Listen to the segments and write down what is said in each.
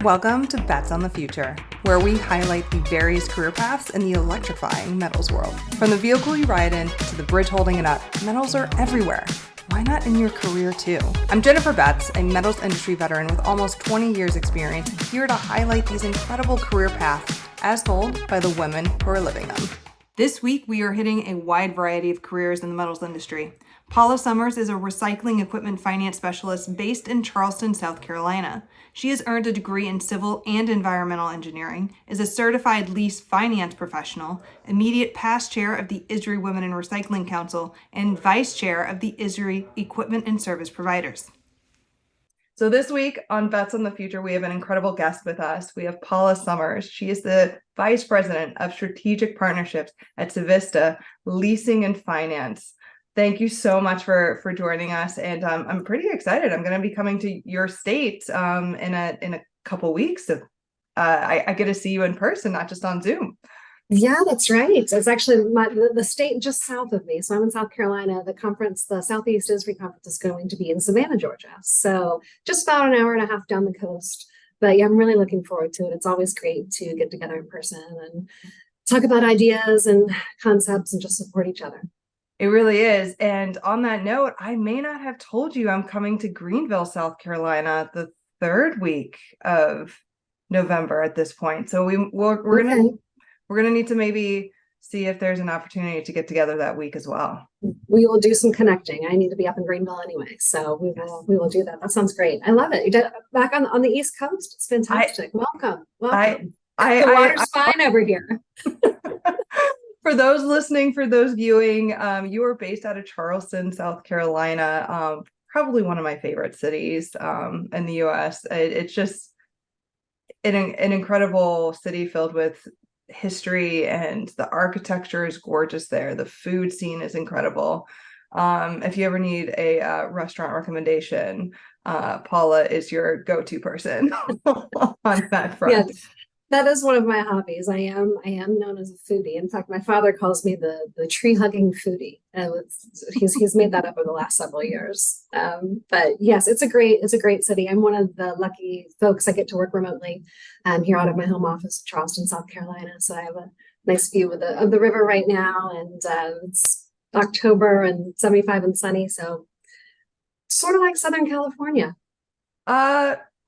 Welcome to Bets on the Future, where we highlight the various career paths in the electrifying metals world. From the vehicle you ride in to the bridge holding it up, metals are everywhere. Why not in your career too? I'm Jennifer Betts, a metals industry veteran with almost 20 years experience, here to highlight these incredible career paths as told by the women who are living them. This week, we are hitting a wide variety of careers in the metals industry. Paula Summers is a recycling equipment finance specialist based in Charleston, South Carolina. She has earned a degree in civil and environmental engineering, is a certified lease finance professional, immediate past chair of the ISRI Women in Recycling Council, and vice chair of the ISRI Equipment and Service Providers. So this week on Bets on the Future, we have an incredible guest with us. We have Paula Summers. She is the Vice President of Strategic Partnerships at Civista Leasing and Finance. Thank you so much for joining us, and I'm pretty excited. I'm going to be coming to your state in a couple weeks. I get to see you in person, not just on Zoom. Yeah, that's right. It's actually the state just south of me. So I'm in South Carolina. The conference, the Southeast ISRI conference, is going to be in Savannah, Georgia. So just about an hour and a half down the coast. But yeah, I'm really looking forward to it. It's always great to get together in person and talk about ideas and concepts and just support each other. It really is. And on that note, I may not have told you I'm coming to Greenville, South Carolina, the third week of November at this point. So we're gonna need to maybe see if there's an opportunity to get together that week as well. We will do some connecting. I need to be up in Greenville anyway, so we will do that. That sounds great. I love it. You did back on the East Coast. It's fantastic. Welcome. The water's fine over here. For those listening, for those viewing, you are based out of Charleston, South Carolina, probably one of my favorite cities in the U.S. It's just an incredible city filled with history, and the architecture is gorgeous there. The food scene is incredible. If you ever need a restaurant recommendation, Paula is your go-to person on that front. Yes. That is one of my hobbies. I am known as a foodie. In fact, my father calls me the tree hugging foodie. He's made that up over the last several years. But yes, it's a great city. I'm one of the lucky folks. I get to work remotely here out of my home office in Charleston, South Carolina. So I have a nice view of the river right now, and it's October and 75 and sunny. So sort of like Southern California.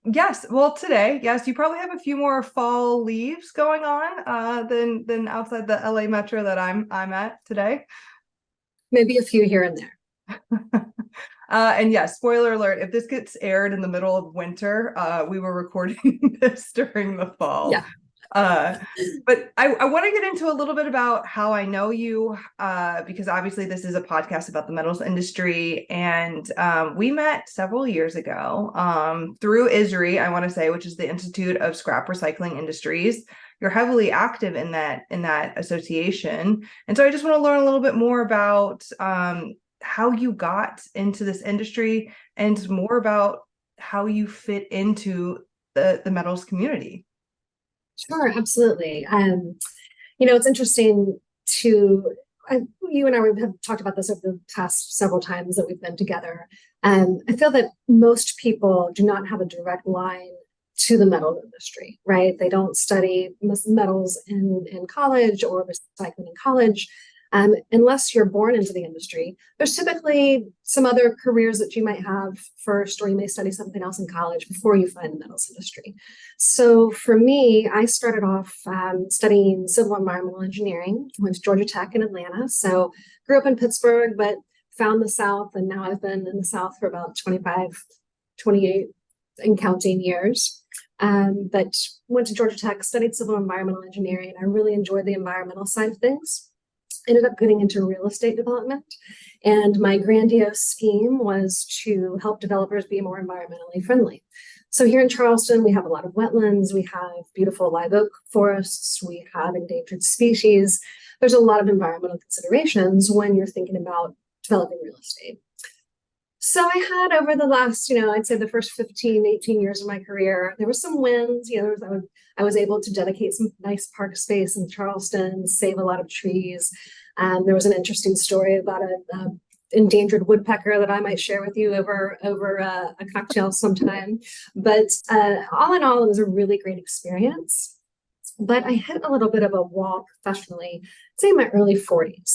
Yes. Well, today, yes, you probably have a few more fall leaves going on than outside the LA metro that I'm at today. Maybe a few here and there. And yes, spoiler alert, if this gets aired in the middle of winter, we were recording this during the fall. Yeah. But I want to get into a little bit about how I know you, because obviously this is a podcast about the metals industry, and we met several years ago through ISRI, I want to say, which is the Institute of Scrap Recycling Industries. You're heavily active in that association, and so I just want to learn a little bit more about how you got into this industry and more about how you fit into the metals community. Sure, absolutely. It's interesting you and I have talked about this over the past several times that we've been together. I feel that most people do not have a direct line to the metal industry, right? They don't study metals in college or recycling in college. Unless you're born into the industry, there's typically some other careers that you might have first, or you may study something else in college before you find the metals industry. So for me, I started off studying civil environmental engineering, went to Georgia Tech in Atlanta. So grew up in Pittsburgh, but found the South, and now I've been in the South for about 25, 28 and counting years. But went to Georgia Tech, studied civil environmental engineering. I really enjoyed the environmental side of things. Ended up getting into real estate development, and my grandiose scheme was to help developers be more environmentally friendly. So here in Charleston, we have a lot of wetlands, we have beautiful live oak forests, we have endangered species. There's a lot of environmental considerations when you're thinking about developing real estate. So I had over the last, I'd say the first 15, 18 years of my career, there were some wins. I was able to dedicate some nice park space in Charleston, save a lot of trees. There was an interesting story about a endangered woodpecker that I might share with you over a cocktail sometime. But all in all, it was a really great experience. But I hit a little bit of a wall professionally, say in my early 40s.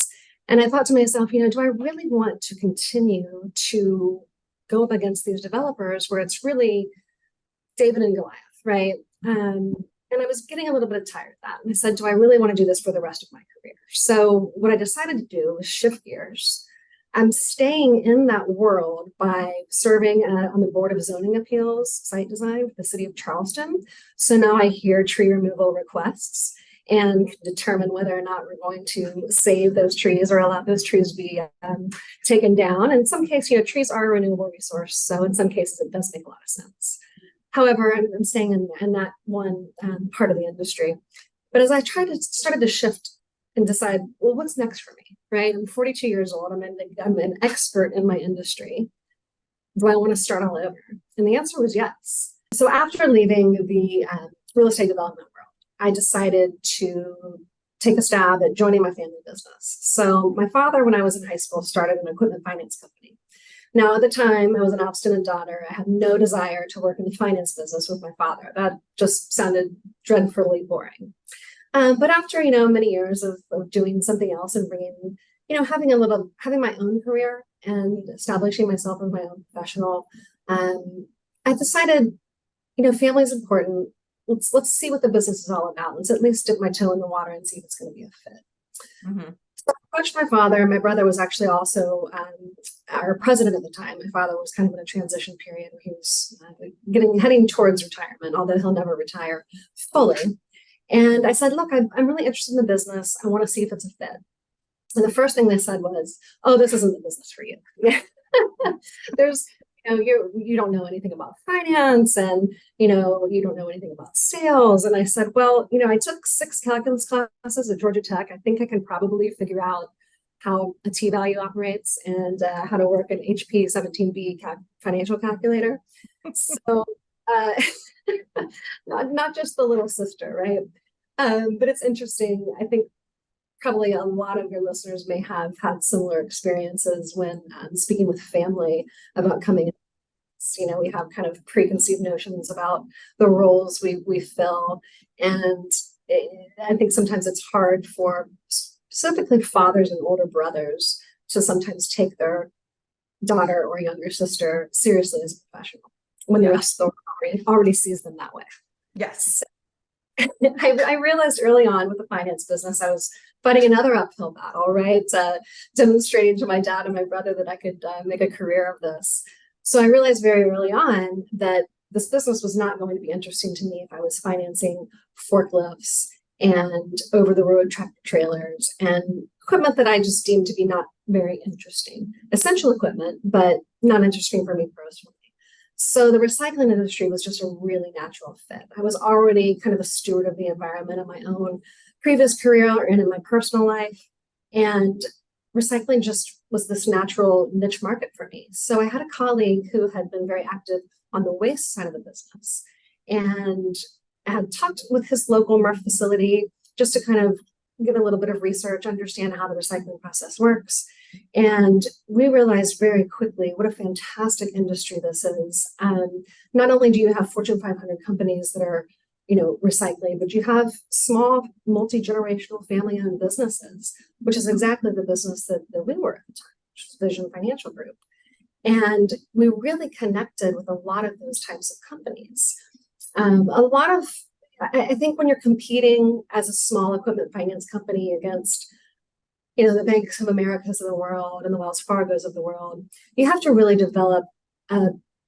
And I thought to myself, do I really want to continue to go up against these developers where it's really David and Goliath, right? And I was getting a little bit tired of that. And I said, do I really want to do this for the rest of my career? So what I decided to do was shift gears. I'm staying in that world by serving on the Board of Zoning Appeals Site Design for the City of Charleston. So now I hear tree removal requests and can determine whether or not we're going to save those trees or allow those trees to be taken down. In some cases, trees are a renewable resource. So in some cases, it does make a lot of sense. However, I'm staying in that one part of the industry. But as I started to shift and decide, well, what's next for me, right? I'm 42 years old. I'm an expert in my industry. Do I want to start all over? And the answer was yes. So after leaving the real estate development world, I decided to take a stab at joining my family business. So my father, when I was in high school, started an equipment finance company. Now, at the time, I was an obstinate daughter. I had no desire to work in the finance business with my father. That just sounded dreadfully boring. But after, many years of doing something else and bringing, having my own career and establishing myself as my own professional, I decided, family is important. Let's see what the business is all about. Let's at least dip my toe in the water and see if it's going to be a fit. Mm-hmm. So I approached my father. My brother was actually also our president at the time. My father was kind of in a transition period where he was heading towards retirement, although he'll never retire fully. And I said, look, I'm really interested in the business. I want to see if it's a fit. And the first thing they said was, oh, this isn't the business for you. There's, you don't know anything about finance and, you don't know anything about sales. And I said, well, I took 6 calculus classes at Georgia Tech. I think I can probably figure out how a t-value operates and how to work an HP 17B financial calculator. So, not just the little sister, right? But it's interesting. I think probably a lot of your listeners may have had similar experiences when speaking with family about coming in. We have kind of preconceived notions about the roles we fill. And I think sometimes it's hard for specifically fathers and older brothers to sometimes take their daughter or younger sister seriously as a professional when the rest of the world already sees them that way. Yes. I realized early on with the finance business, I was fighting another uphill battle, right? Demonstrating to my dad and my brother that I could make a career of this. So I realized very early on that this business was not going to be interesting to me if I was financing forklifts and over-the-road tractor trailers and equipment that I just deemed to be not very interesting. Essential equipment, but not interesting for me personally. So the recycling industry was just a really natural fit. I was already kind of a steward of the environment in my own previous career and in my personal life. And recycling just was this natural niche market for me. So I had a colleague who had been very active on the waste side of the business and had talked with his local MRF facility just to kind of get a little bit of research, understand how the recycling process works. And we realized very quickly what a fantastic industry this is. Not only do you have Fortune 500 companies that are, recycling, but you have small multi-generational family-owned businesses, which is exactly the business that we were at the time, which was Vision Financial Group. And we really connected with a lot of those types of companies. I think when you're competing as a small equipment finance company against, the Banks of Americas of the world and the Wells Fargos of the world, you have to really develop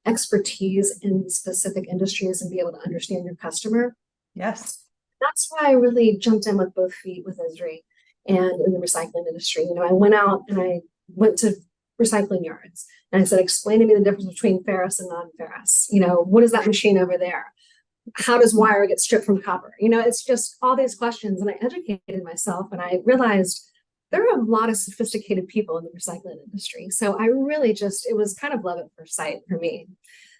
expertise in specific industries and be able to understand your customer. Yes. That's why I really jumped in with both feet with Esri and in the recycling industry. I went out and I went to recycling yards and I said, explain to me the difference between ferrous and non-ferrous. What is that machine over there? How does wire get stripped from copper? It's just all these questions. And I educated myself and I realized there are a lot of sophisticated people in the recycling industry. So I really it was kind of love at first sight for me.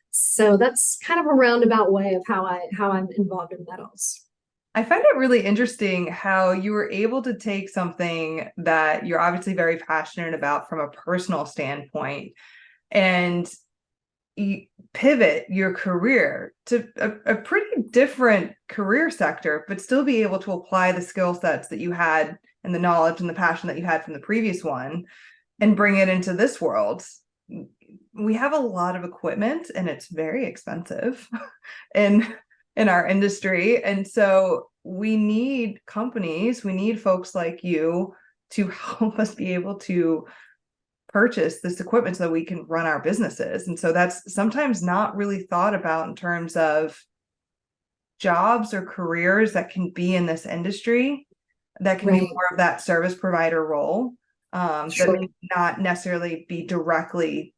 So that's kind of a roundabout way of how I'm involved in metals. I find it really interesting how you were able to take something that you're obviously very passionate about from a personal standpoint and pivot your career to a pretty different career sector, but still be able to apply the skill sets that you had and the knowledge and the passion that you had from the previous one and bring it into this world. We have a lot of equipment and it's very expensive in our industry. And so we need companies, we need folks like you to help us be able to purchase this equipment so that we can run our businesses. And so that's sometimes not really thought about in terms of jobs or careers that can be in this industry that can be more of that service provider role, that may not necessarily be directly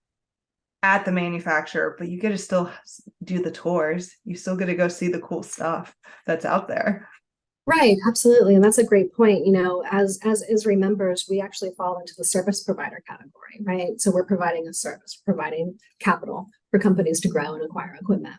at the manufacturer, but you get to still do the tours. You still get to go see the cool stuff that's out there. Right, absolutely. And that's a great point. You know, as ISRI members, we actually fall into the service provider category, right? So we're providing a service, providing capital for companies to grow and acquire equipment.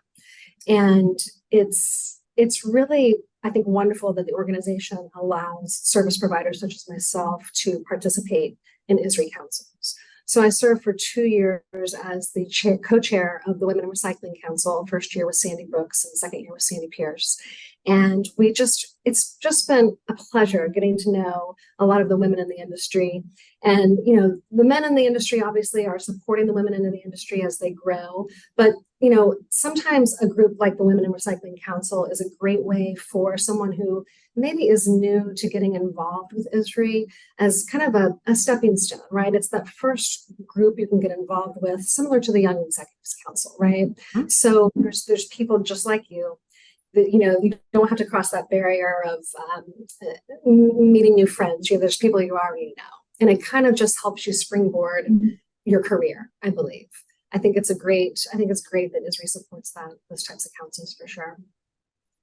And it's really, I think, wonderful that the organization allows service providers such as myself to participate in ISRI councils. So I served for 2 years as the co-chair of the Women in Recycling Council. First year was Sandy Brooks and second year was Sandy Pierce. And it's just been a pleasure getting to know a lot of the women in the industry. And, you know, the men in the industry obviously are supporting the women in the industry as they grow. But, you know, sometimes a group like the Women in Recycling Council is a great way for someone who maybe is new to getting involved with ISRI as kind of a stepping stone, right? It's that first group you can get involved with, similar to the Young Executives Council, right? Mm-hmm. So there's people just like you. You know, you don't have to cross that barrier of meeting new friends. You know, there's people you already know, and it kind of just helps you springboard your career, I believe. I think it's great that ISRI supports those types of councils for sure.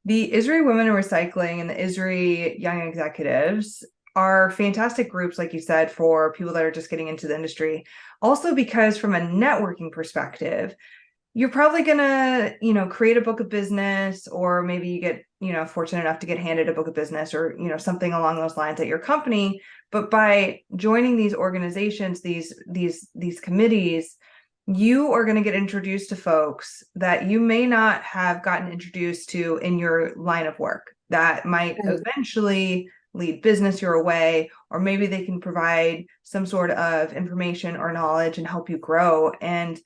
The ISRI Women in Recycling and the ISRI Young Executives are fantastic groups, like you said, for people that are just getting into the industry. Also, because from a networking perspective, you're probably going to, you know, create a book of business, or maybe you get, you know, fortunate enough to get handed a book of business or, you know, something along those lines at your company. But by joining these organizations, these committees, you are going to get introduced to folks that you may not have gotten introduced to in your line of work that might eventually lead business your way, or maybe they can provide some sort of information or knowledge and help you grow. And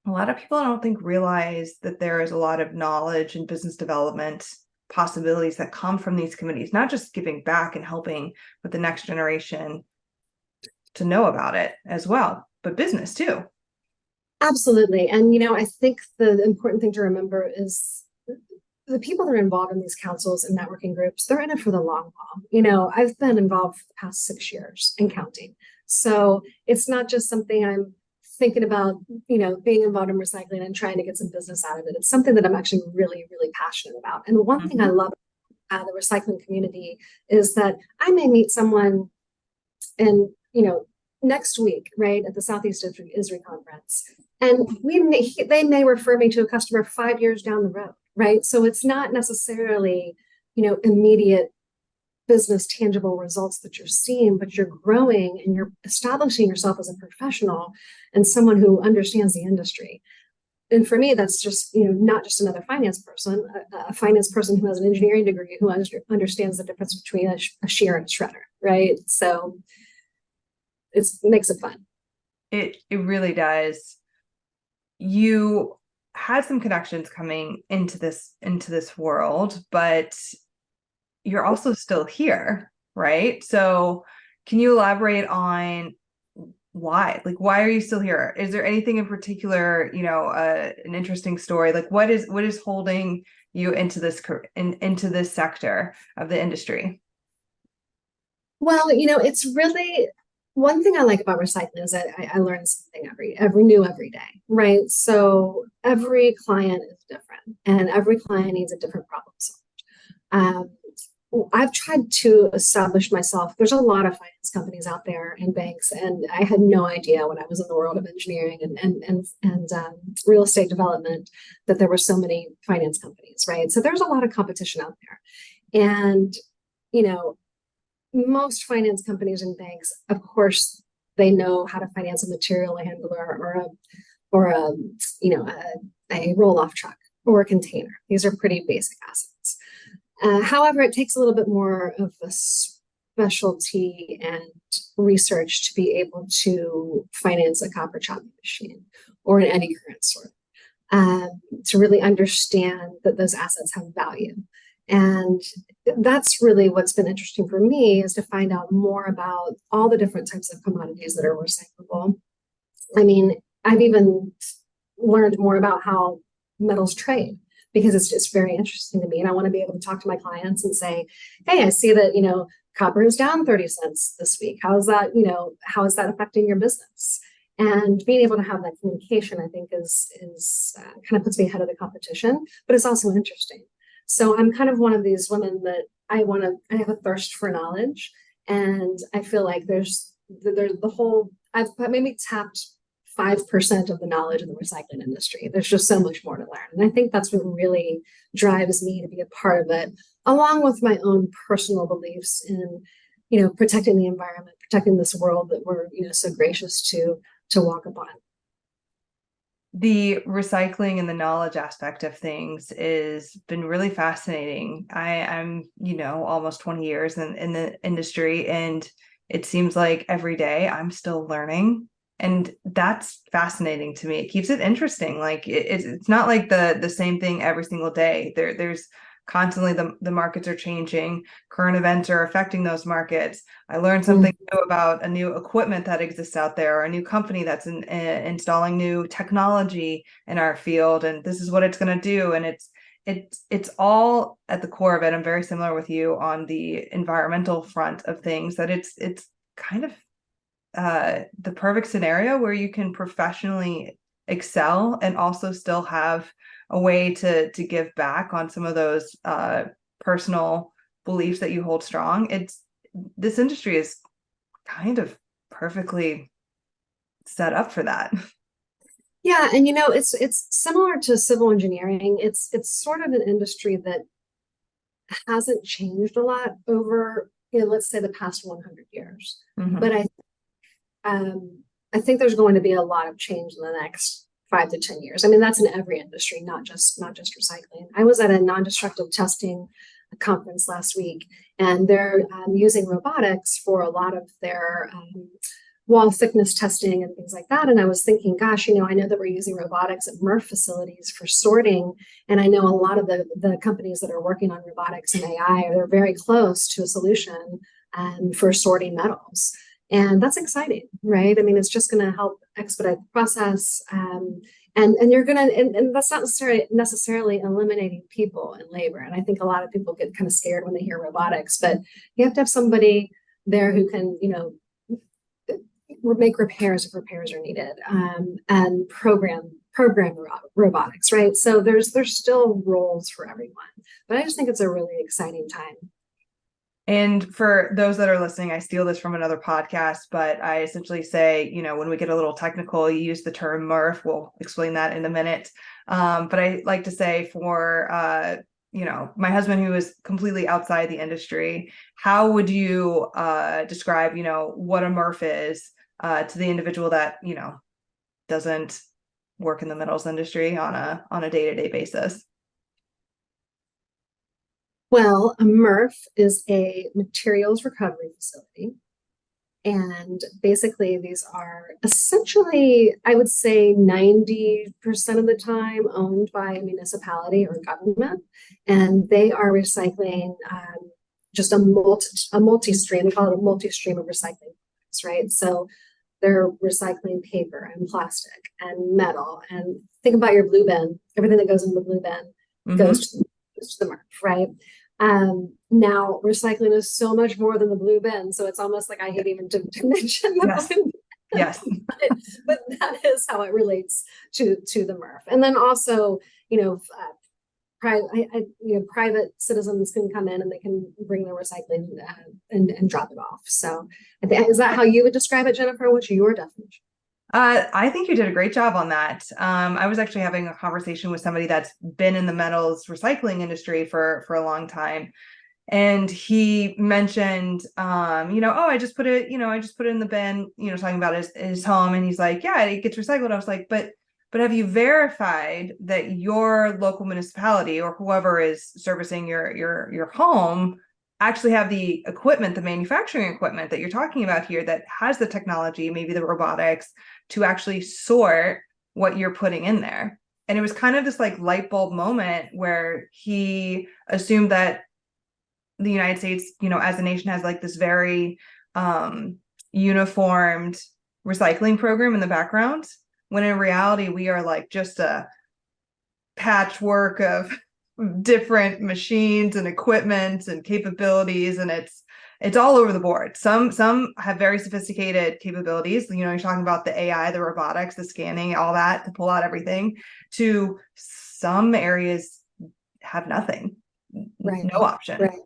a lot of people, I don't think, realize that there is a lot of knowledge and business development possibilities that come from these committees, not just giving back and helping with the next generation to know about it as well, but business too. Absolutely. And, you know, I think the important thing to remember is the people that are involved in these councils and networking groups, they're in it for the long haul. You know, I've been involved for the past 6 years and counting. So it's not just something I'm thinking about, you know, being involved in recycling and trying to get some business out of it. It's something that I'm actually really, really passionate about. And the one thing I love about the recycling community is that I may meet someone in, you know, next week, right, at the Southeast ISRI conference. And they may refer me to a customer 5 years down the road, right? So it's not necessarily, you know, immediate business tangible results that you're seeing, but you're growing and you're establishing yourself as a professional and someone who understands the industry. And for me, that's just, you know, not just another finance person, a finance person who has an engineering degree who understands the difference between a shear and a shredder, right? So it makes it fun. It really does. You had some connections coming into this world, but you're also still here, right? So can you elaborate on why? Like, why are you still here? Is there anything in particular, you know, an interesting story? Like, what is holding you into this sector of the industry? Well, you know, it's really one thing I like about recycling is that I learn something every day, right? So every client is different, and every client needs a different problem solved. I've tried to establish myself. There's a lot of finance companies out there and banks, and I had no idea when I was in the world of engineering and real estate development that there were so many finance companies, right? So there's a lot of competition out there. And, you know, most finance companies and banks, of course, they know how to finance a material handler or a roll-off truck or a container. These are pretty basic assets. However, it takes a little bit more of a specialty and research to be able to finance a copper chopping machine or an eddy current sorter, to really understand that those assets have value. And that's really what's been interesting for me, is to find out more about all the different types of commodities that are recyclable. I mean, I've even learned more about how metals trade, because it's just very interesting to me. And I want to be able to talk to my clients and say, hey, I see that, copper is down 30 cents this week. How is that, how is that affecting your business? And being able to have that communication, I think is kind of puts me ahead of the competition, but it's also interesting. So I'm kind of one of these women that I have a thirst for knowledge. And I feel like there's I've maybe tapped 5% of the knowledge in the recycling industry. There's just so much more to learn. And I think that's what really drives me to be a part of it, along with my own personal beliefs in, protecting the environment, protecting this world that we're, so gracious to walk upon. The recycling and the knowledge aspect of things has been really fascinating. I'm, almost 20 years in the industry, and it seems like every day I'm still learning. And that's fascinating to me. It keeps it interesting. Like it's not like the same thing every single day. There's constantly the markets are changing. Current events are affecting those markets. I learned something new about a new equipment that exists out there, or a new company that's installing new technology in our field, and this is what it's going to do. And it's all at the core of it. I'm very similar with you on the environmental front of things, that it's kind of the perfect scenario where you can professionally excel and also still have a way to give back on some of those personal beliefs that you hold strong. This industry is kind of perfectly set up for that. Yeah, and it's similar to civil engineering. It's sort of an industry that hasn't changed a lot over, let's say, the past 100 years. Mm-hmm. But I think there's going to be a lot of change in the next 5 to 10 years. I mean, that's in every industry, not just recycling. I was at a non-destructive testing conference last week, and they're using robotics for a lot of their wall thickness testing and things like that. And I was thinking, gosh, I know that we're using robotics at MRF facilities for sorting. And I know a lot of the companies that are working on robotics and AI, they're very close to a solution for sorting metals. And that's exciting, right? I mean, it's just going to help expedite the process. And you're going to, and that's not necessarily eliminating people and labor. And I think a lot of people get kind of scared when they hear robotics, but you have to have somebody there who can, make repairs if repairs are needed, and program robotics, right? So there's still roles for everyone, but I just think it's a really exciting time. And for those that are listening, I steal this from another podcast, but I essentially say, when we get a little technical, you use the term MRF. We'll explain that in a minute. But I like to say for, my husband, who is completely outside the industry, how would you describe, what a MRF is to the individual that, doesn't work in the metals industry on a day-to-day basis? Well, a MRF is a materials recovery facility. And basically, these are essentially, I would say 90% of the time owned by a municipality or government. And they are recycling just a multi-stream, they call it a multi-stream of recycling, right? So they're recycling paper and plastic and metal. And think about your blue bin. Everything that goes in the blue bin goes to the MRF, right? Now recycling is so much more than the blue bin, so it's almost like I hate even to mention the blue bin. Yes. but that is how it relates to the MRF. And then also, private citizens can come in and they can bring their recycling and drop it off. So is that how you would describe it, Jennifer? What's your definition? I think you did a great job on that. I was actually having a conversation with somebody that's been in the metals recycling industry for a long time. And he mentioned, oh, I just put it in the bin, talking about his home. And he's like, yeah, it gets recycled. I was like, but have you verified that your local municipality or whoever is servicing your home actually have the equipment, the manufacturing equipment that you're talking about here that has the technology, maybe the robotics, to actually sort what you're putting in there? And it was kind of this like light bulb moment where he assumed that the United States, as a nation, has like this very uniformed recycling program in the background, when in reality we are like just a patchwork of different machines and equipment and capabilities, and it's all over the board. Some have very sophisticated capabilities. You're talking about the AI, the robotics, the scanning, all that to pull out everything. To some areas have nothing, Right. no option. Right.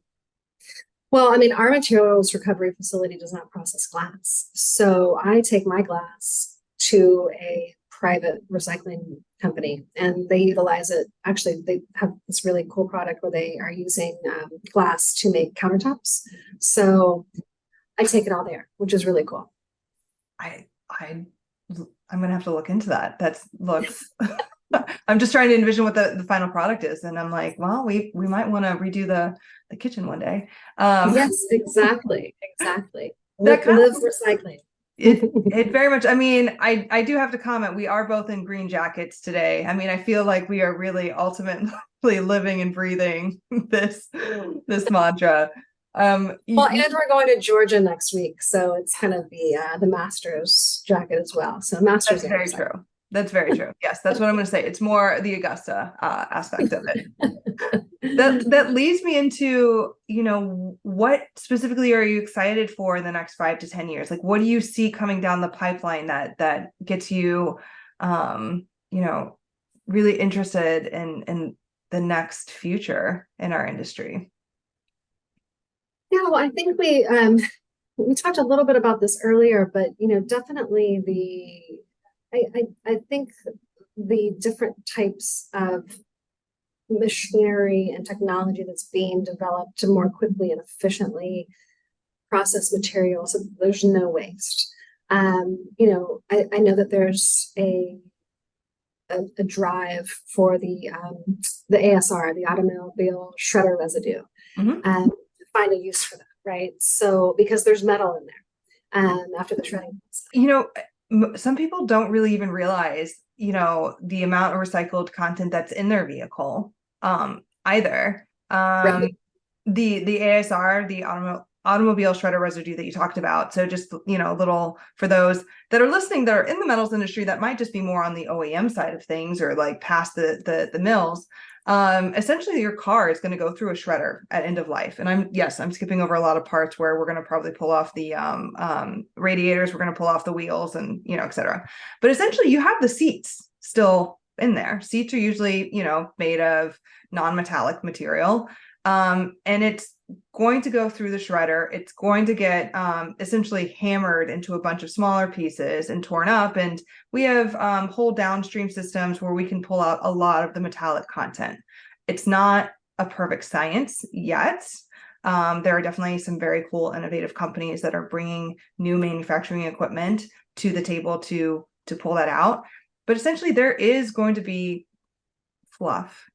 Well, I mean, our materials recovery facility does not process glass. So I take my glass to a private recycling company and they utilize it. Actually, they have this really cool product where they are using glass to make countertops. So I take it all there, which is really cool. I'm gonna have to look into that. Looks I'm just trying to envision what the final product is, and I'm like, well, we might want to redo the kitchen one day. Yes, exactly. That Live recycling. It very much, I mean, I do have to comment, we are both in green jackets today. I mean, I feel like we are really ultimately living and breathing this mantra. Well, and we're going to Georgia next week, so it's kind of the Masters jacket as well. So Masters. That's very true. That's very true. Yes, that's what I'm going to say. It's more the Augusta aspect of it. That leads me into, what specifically are you excited for in the next 5 to 10 years? Like, what do you see coming down the pipeline that gets you, really interested in the next future in our industry? Yeah, well, I think we talked a little bit about this earlier, but definitely I think the different types of machinery and technology that's being developed to more quickly and efficiently process materials so there's no waste. I know that there's a drive for the ASR, the automobile shredder residue, Mm-hmm. Find a use for that, right? So because there's metal in there after the shredding process. Some people don't really even realize, the amount of recycled content that's in their vehicle, either. Right. The ASR, the automobile shredder residue that you talked about. So just, a little for those that are listening that are in the metals industry that might just be more on the OEM side of things or like past the mills. Essentially your car is going to go through a shredder at end of life. And I'm skipping over a lot of parts where we're going to probably pull off the radiators, we're going to pull off the wheels and, et cetera. But essentially you have the seats still in there. Seats are usually, made of non-metallic material. And it's going to go through the shredder. It's going to get essentially hammered into a bunch of smaller pieces and torn up. And we have whole downstream systems where we can pull out a lot of the metallic content. It's not a perfect science yet. There are definitely some very cool, innovative companies that are bringing new manufacturing equipment to the table to pull that out. But essentially, there is going to be fluff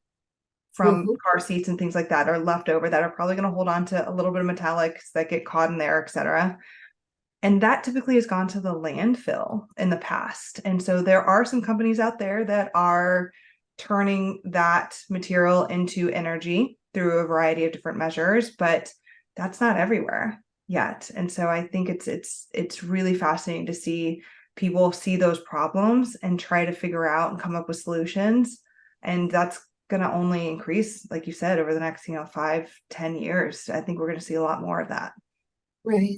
from car seats and things like that are left over that are probably going to hold on to a little bit of metallics that get caught in there, et cetera. And that typically has gone to the landfill in the past. And so there are some companies out there that are turning that material into energy through a variety of different measures, but that's not everywhere yet. And so I think it's really fascinating to see people see those problems and try to figure out and come up with solutions. And that's going to only increase, like you said, over the next 5-10 years. I think we're going to see a lot more of that. Right.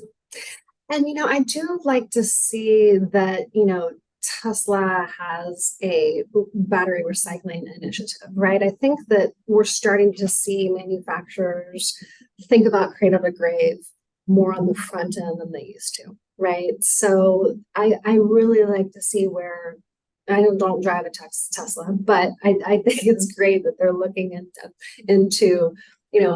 And I do like to see that Tesla has a battery recycling initiative, right? I think that we're starting to see manufacturers think about cradle to grave more on the front end than they used to, right? So I really like to see where I don't drive a Tesla, but I think it's great that they're looking into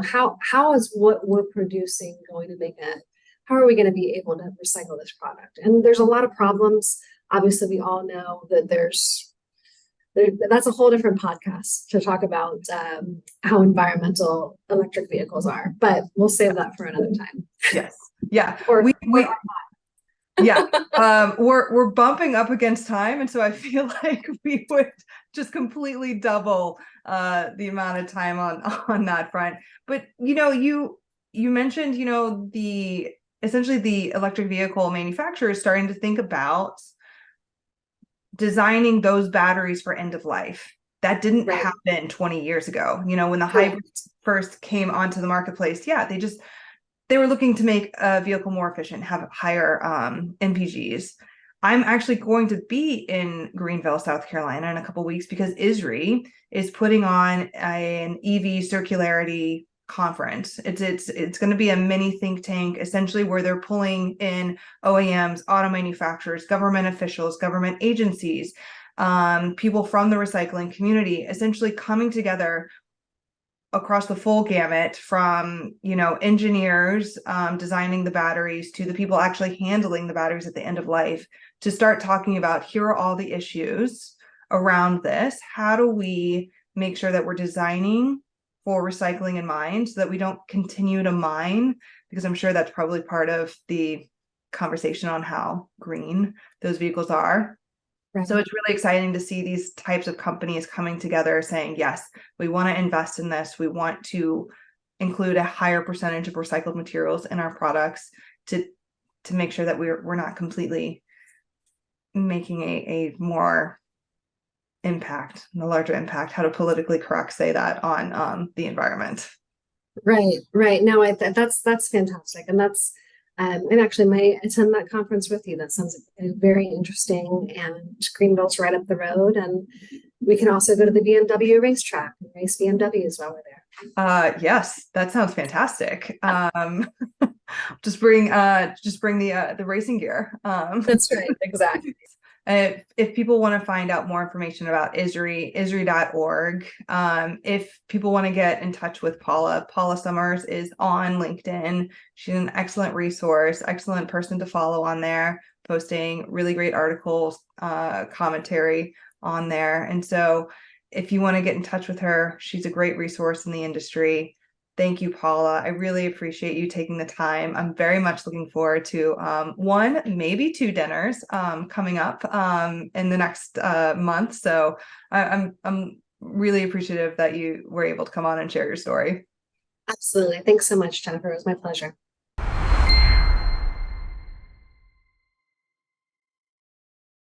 how is what we're producing going to make it? How are we going to be able to recycle this product? And there's a lot of problems. Obviously, we all know that that's a whole different podcast to talk about how environmental electric vehicles are, but we'll save that for another time. Yes. Yeah. Or yeah. We're bumping up against time. And so I feel like we would just completely double the amount of time on that front. But, you mentioned, essentially the electric vehicle manufacturers starting to think about designing those batteries for end of life. That didn't happen 20 years ago. When the hybrids first came onto the marketplace, they were looking to make a vehicle more efficient, have higher MPGs. I'm actually going to be in Greenville, South Carolina in a couple of weeks because ISRI is putting on an EV circularity conference. It's going to be a mini think tank, essentially, where they're pulling in OEMs, auto manufacturers, government officials, government agencies, people from the recycling community, essentially coming together across the full gamut from, engineers designing the batteries to the people actually handling the batteries at the end of life, to start talking about, here are all the issues around this. How do we make sure that we're designing for recycling in mind so that we don't continue to mine? Because I'm sure that's probably part of the conversation on how green those vehicles are. Right. So it's really exciting to see these types of companies coming together saying, yes, we want to invest in this. We want to include a higher percentage of recycled materials in our products to make sure that we're not completely making a more impact, a larger impact, how to politically correct say that on the environment. Right. No, that's fantastic. And that's and actually might attend that conference with you. That sounds very interesting. And Greenville's right up the road. And we can also go to the BMW racetrack and race BMWs while we're there. Yes, that sounds fantastic. Just bring the racing gear. That's right, exactly. If people want to find out more information about ISRI, ISRI.org. If people want to get in touch with Paula Summers is on LinkedIn. She's an excellent resource, excellent person to follow on there, posting really great articles, commentary on there. And so if you want to get in touch with her, she's a great resource in the industry. Thank you, Paula. I really appreciate you taking the time. I'm very much looking forward to one, maybe two dinners coming up in the next month. So I'm really appreciative that you were able to come on and share your story. Absolutely. Thanks so much, Jennifer. It was my pleasure.